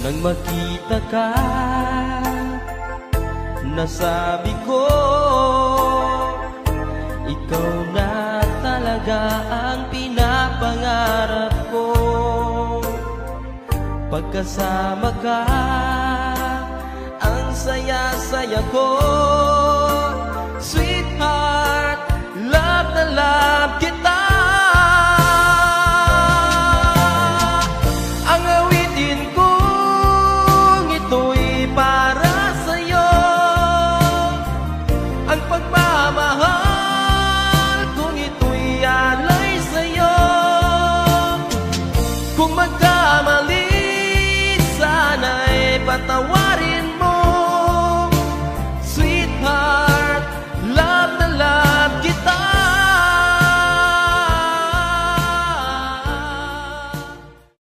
Nang makita ka, nasabi ko, ikaw na talaga ang pinapangarap ko. Pagkasama ka, ang saya-saya ko.